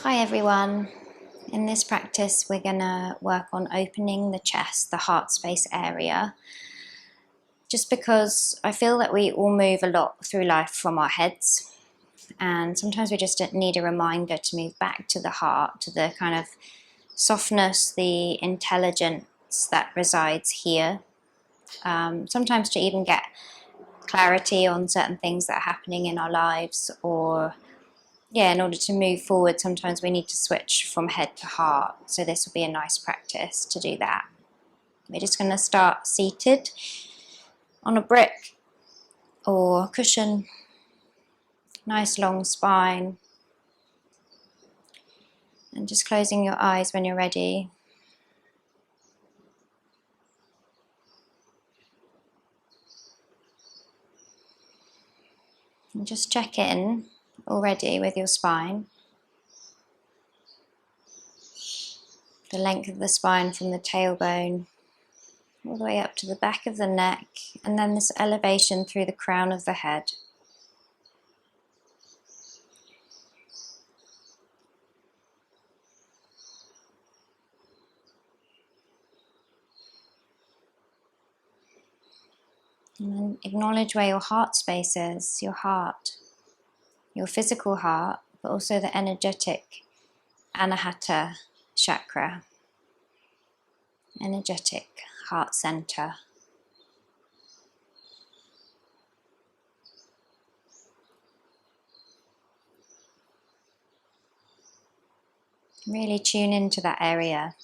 Hi everyone. In this practice we're going to work on opening the chest, the heart space area, just because I feel that we all move a lot through life from our heads, and sometimes we just need a reminder to move back to the heart, to the kind of softness, the intelligence that resides here. Sometimes to even get clarity on certain things that are happening in our lives, or in order to move forward, sometimes we need to switch from head to heart. So this will be a nice practice to do that. We're just going to start seated on a brick or cushion, nice long spine, and just closing your eyes when you're ready. And just check in already with your spine. The length of the spine from the tailbone all the way up to the back of the neck, and then this elevation through the crown of the head. And then acknowledge where your heart space is, your heart, your physical heart, but also the energetic Anahata chakra, energetic heart center. Really tune into that area.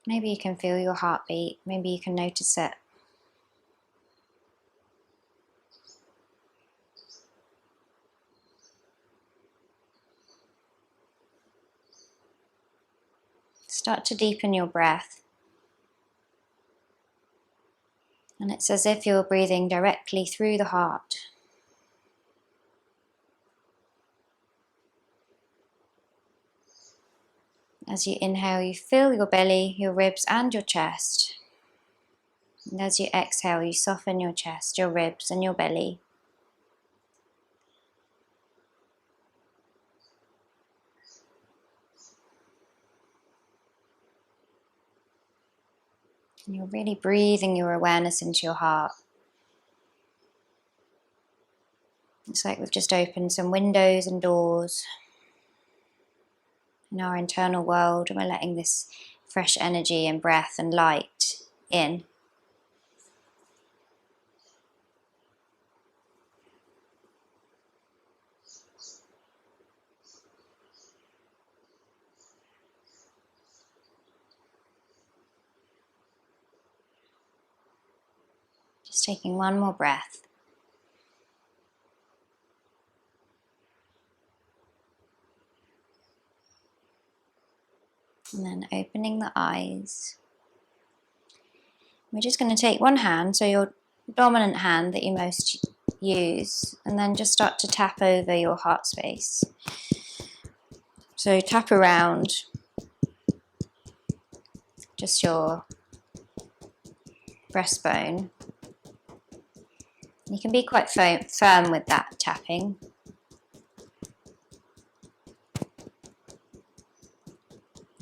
Maybe you can feel your heartbeat, maybe you can notice it. Start to deepen your breath. And it's as if you're breathing directly through the heart. As you inhale, you fill your belly, your ribs and your chest. And as you exhale, you soften your chest, your ribs and your belly. And you're really breathing your awareness into your heart. It's like we've just opened some windows and doors in our internal world, and we're letting this fresh energy and breath and light in. Just taking one more breath. And then opening the eyes. We're just going to take one hand, so your dominant hand that you most use, and then just start to tap over your heart space. So tap around just your breastbone. You can be quite firm with that tapping.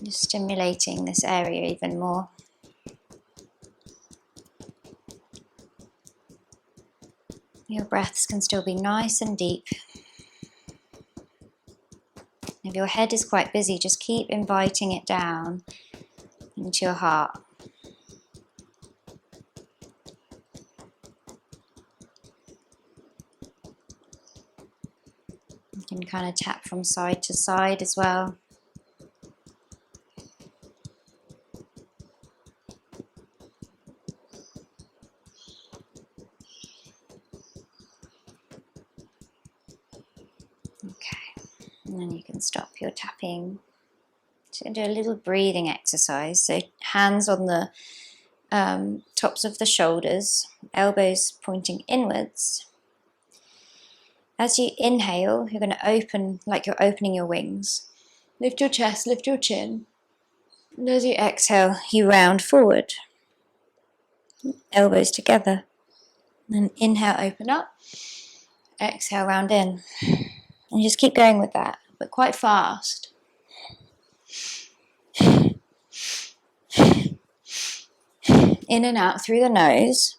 Just stimulating this area even more. Your breaths can still be nice and deep. If your head is quite busy, just keep inviting it down into your heart. You can kind of tap from side to side as well. Okay, and then you can stop your tapping. So do a little breathing exercise. So hands on the tops of the shoulders, elbows pointing inwards. As you inhale, you're going to open like you're opening your wings. Lift your chest, lift your chin. And as you exhale, you round forward, elbows together. Then inhale, open up, exhale, round in. And just keep going with that, but quite fast. In and out through the nose.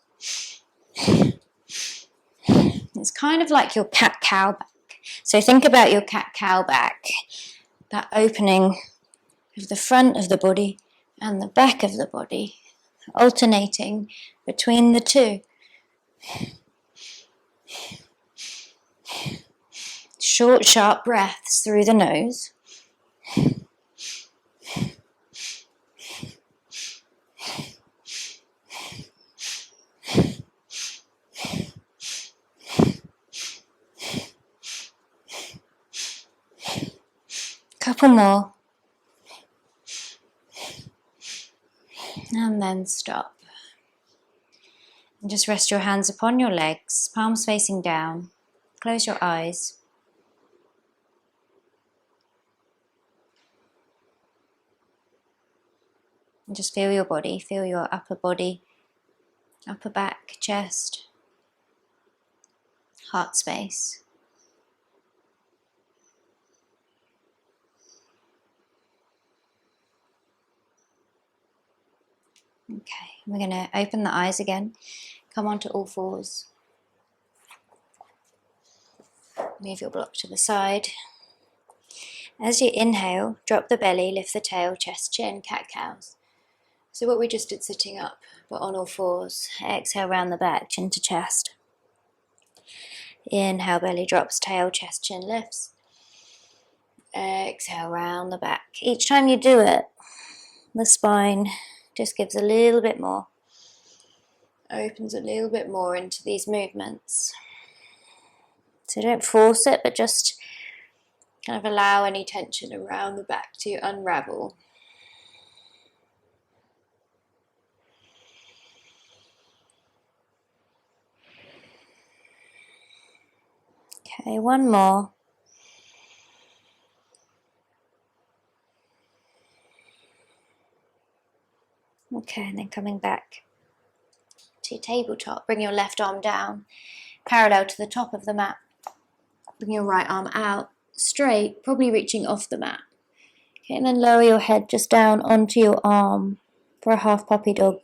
It's kind of like your cat-cow back. So think about your cat-cow back, that opening of the front of the body and the back of the body, alternating between the two. Short, sharp breaths through the nose. Couple more. And then stop. And just rest your hands upon your legs, palms facing down. Close your eyes. And just feel your body, feel your upper body, upper back, chest, heart space. Okay, we're going to open the eyes again, come onto all fours. Move your block to the side. As you inhale, drop the belly, lift the tail, chest, chin, cat-cows. So what we just did sitting up, but on all fours. Exhale, round the back, chin to chest. Inhale, belly drops, tail, chest, chin lifts. Exhale, round the back. Each time you do it, the spine just gives a little bit more. Opens a little bit more into these movements. So don't force it, but just kind of allow any tension around the back to unravel. Okay, one more. Okay, and then coming back to tabletop. Bring your left arm down, parallel to the top of the mat. Bring your right arm out, straight, probably reaching off the mat. Okay, and then lower your head just down onto your arm for a half puppy dog.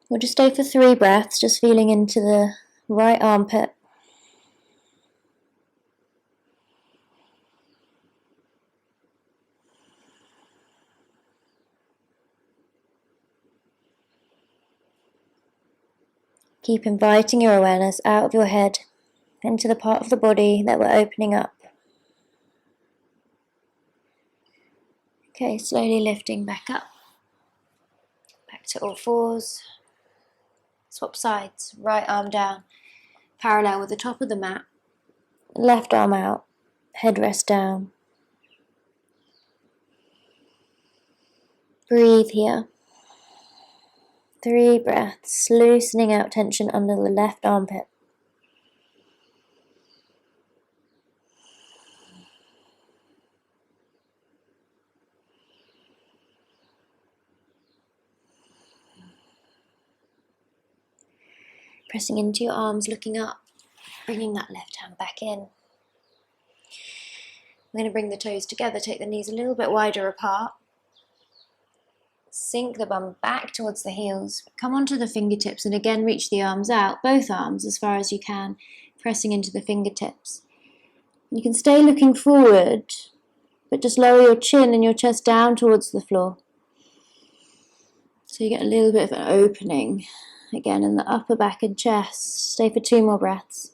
We'll just stay for 3 breaths, just feeling into the right armpit. Keep inviting your awareness out of your head into the part of the body that we're opening up. Okay, slowly lifting back up. Back to all fours. Swap sides, right arm down, parallel with the top of the mat. Left arm out, head rest down. Breathe here. 3 breaths, loosening out tension under the left armpit. Pressing into your arms, looking up, bringing that left hand back in. We're going to bring the toes together, take the knees a little bit wider apart. Sink the bum back towards the heels. Come onto the fingertips and again reach the arms out, both arms as far as you can, pressing into the fingertips. You can stay looking forward, but just lower your chin and your chest down towards the floor. So you get a little bit of an opening again in the upper back and chest. Stay for 2 more breaths.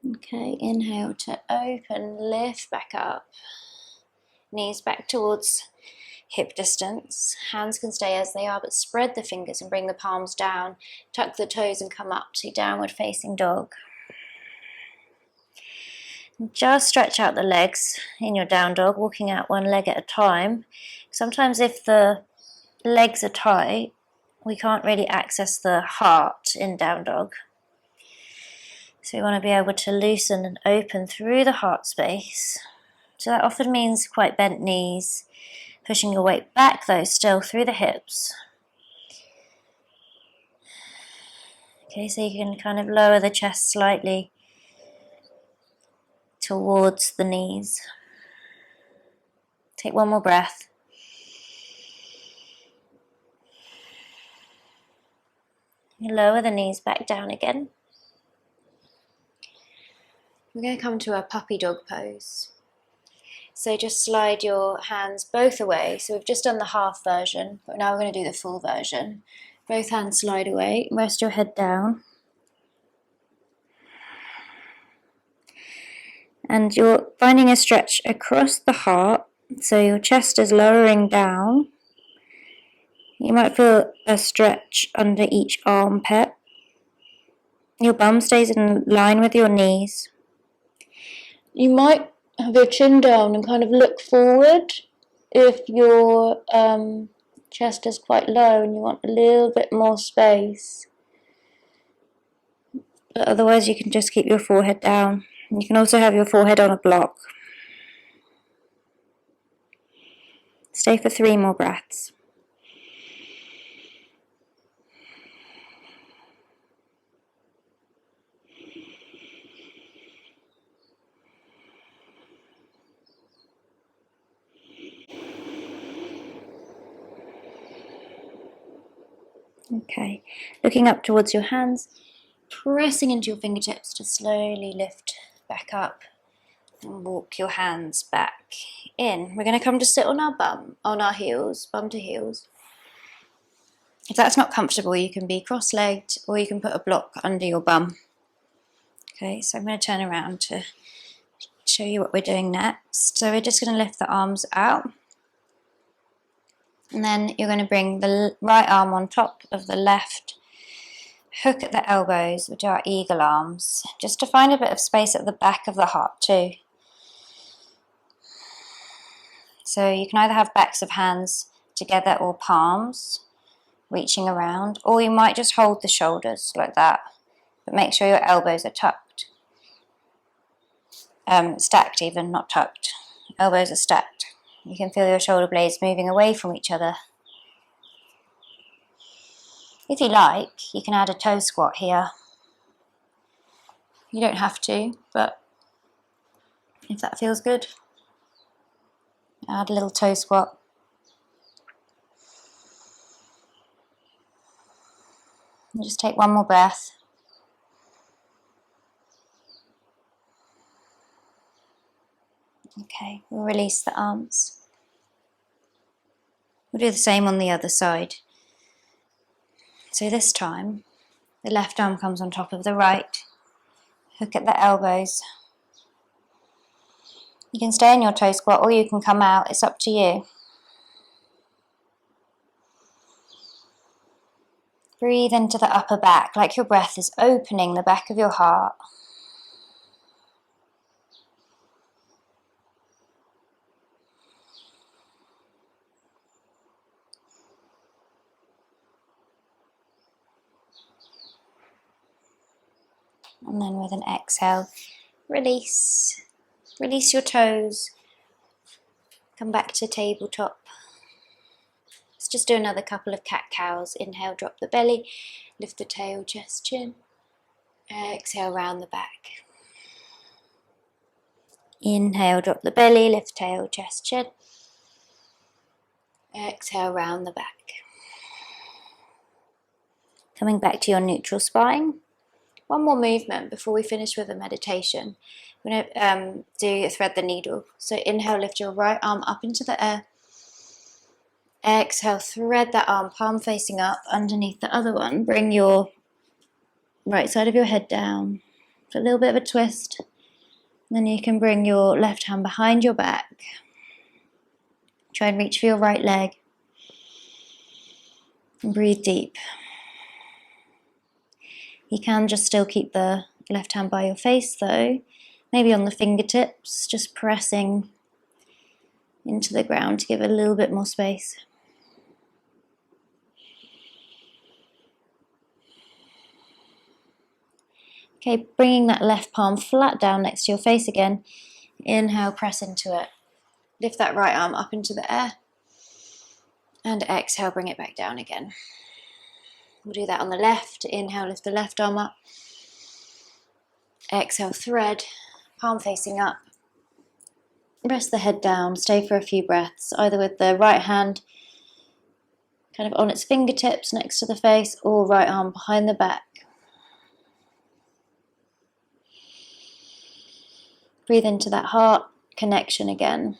Okay, inhale to open, lift back up. Knees back towards hip distance. Hands can stay as they are, but spread the fingers and bring the palms down. Tuck the toes and come up to downward facing dog. And just stretch out the legs in your down dog, walking out one leg at a time. Sometimes if the legs are tight, we can't really access the heart in down dog. So we want to be able to loosen and open through the heart space. So that often means quite bent knees, pushing your weight back though, still through the hips. Okay, so you can kind of lower the chest slightly towards the knees. Take one more breath. You lower the knees back down again. We're going to come to our puppy dog pose. So just slide your hands both away. So we've just done the half version, but now we're going to do the full version. Both hands slide away, rest your head down. And you're finding a stretch across the heart, so your chest is lowering down. You might feel a stretch under each armpit. Your bum stays in line with your knees. You might have your chin down and kind of look forward if your chest is quite low and you want a little bit more space. But otherwise you can just keep your forehead down. You can also have your forehead on a block. Stay for 3 more breaths. Okay, looking up towards your hands, pressing into your fingertips to slowly lift back up and walk your hands back in. We're going to come to sit on our bum, on our heels, bum to heels. If that's not comfortable, you can be cross-legged or you can put a block under your bum. Okay, so I'm going to turn around to show you what we're doing next. So we're just going to lift the arms out. And then you're going to bring the right arm on top of the left, hook at the elbows, which are eagle arms, just to find a bit of space at the back of the heart too. So you can either have backs of hands together or palms reaching around, or you might just hold the shoulders like that, but make sure your elbows are tucked. Stacked even, not tucked. Elbows are stacked. You can feel your shoulder blades moving away from each other. If you like, you can add a toe squat here. You don't have to, but if that feels good, add a little toe squat. And just take one more breath. Okay, we'll release the arms. We'll do the same on the other side. So this time, the left arm comes on top of the right. Hook at the elbows. You can stay in your toe squat or you can come out, it's up to you. Breathe into the upper back, like your breath is opening the back of your heart. And then with an exhale, release. Release your toes. Come back to tabletop. Let's just do another couple of cat-cows. Inhale, drop the belly. Lift the tail, chest, chin. Exhale, round the back. Inhale, drop the belly. Lift tail, chest, chin. Exhale, round the back. Coming back to your neutral spine. One more movement before we finish with the meditation. We're going to do thread the needle. So inhale, lift your right arm up into the air. Exhale, thread that arm, palm facing up underneath the other one. Bring your right side of your head down. A little bit of a twist. Then you can bring your left hand behind your back. Try and reach for your right leg. And breathe deep. You can just still keep the left hand by your face though, maybe on the fingertips, just pressing into the ground to give it a little bit more space. Okay, bringing that left palm flat down next to your face again. Inhale, press into it. Lift that right arm up into the air. And exhale, bring it back down again. We'll do that on the left. Inhale, lift the left arm up. Exhale, thread, palm facing up. Rest the head down, stay for a few breaths, either with the right hand kind of on its fingertips next to the face, or right arm behind the back. Breathe into that heart connection again.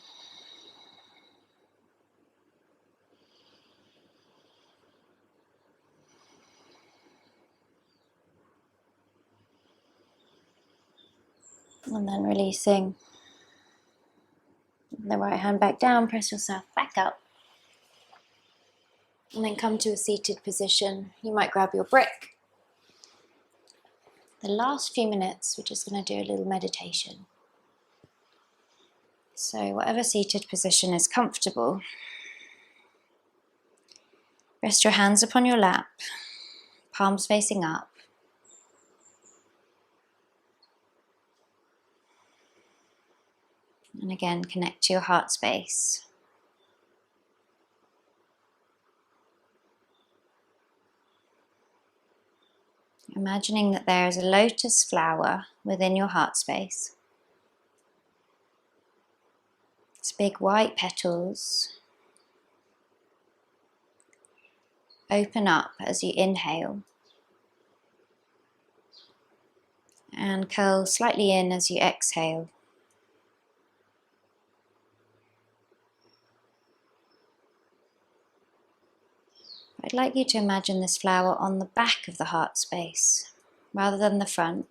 And then releasing the right hand back down, press yourself back up. And then come to a seated position. You might grab your brick. The last few minutes, we're just going to do a little meditation. So whatever seated position is comfortable, rest your hands upon your lap, palms facing up. And again, connect to your heart space. Imagining that there is a lotus flower within your heart space. Its big white petals open up as you inhale and curl slightly in as you exhale. I'd like you to imagine this flower on the back of the heart space rather than the front.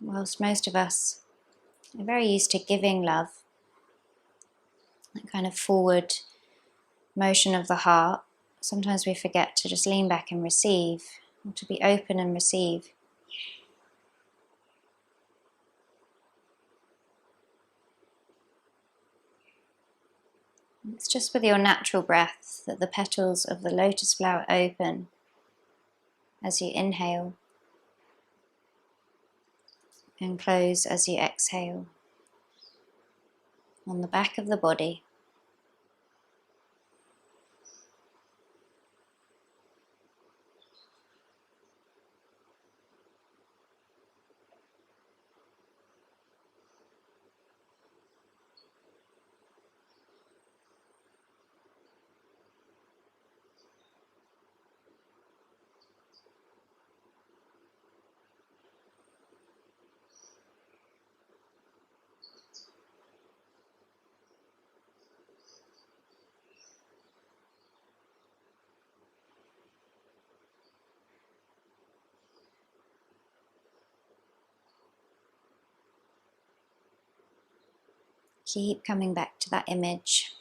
Whilst most of us are very used to giving love, that kind of forward motion of the heart, sometimes we forget to just lean back and receive, or to be open and receive. It's just with your natural breath that the petals of the lotus flower open as you inhale and close as you exhale on the back of the body. Keep coming back to that image.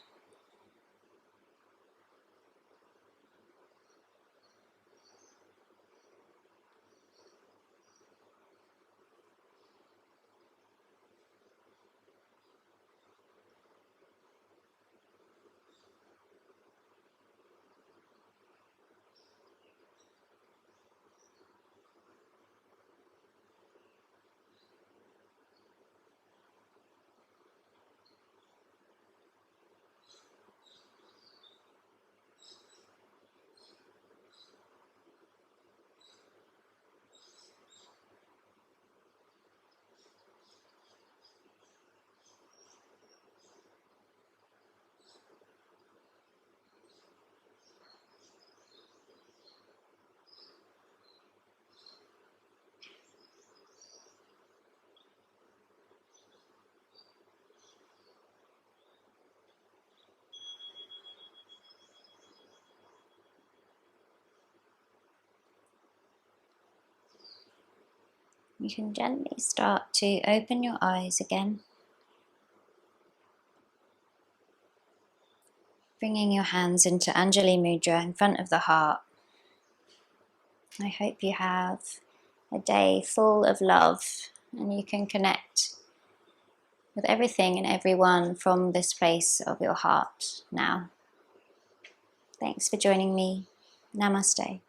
You can gently start to open your eyes again, bringing your hands into Anjali Mudra in front of the heart. I hope you have a day full of love and you can connect with everything and everyone from this place of your heart now. Thanks for joining me. Namaste.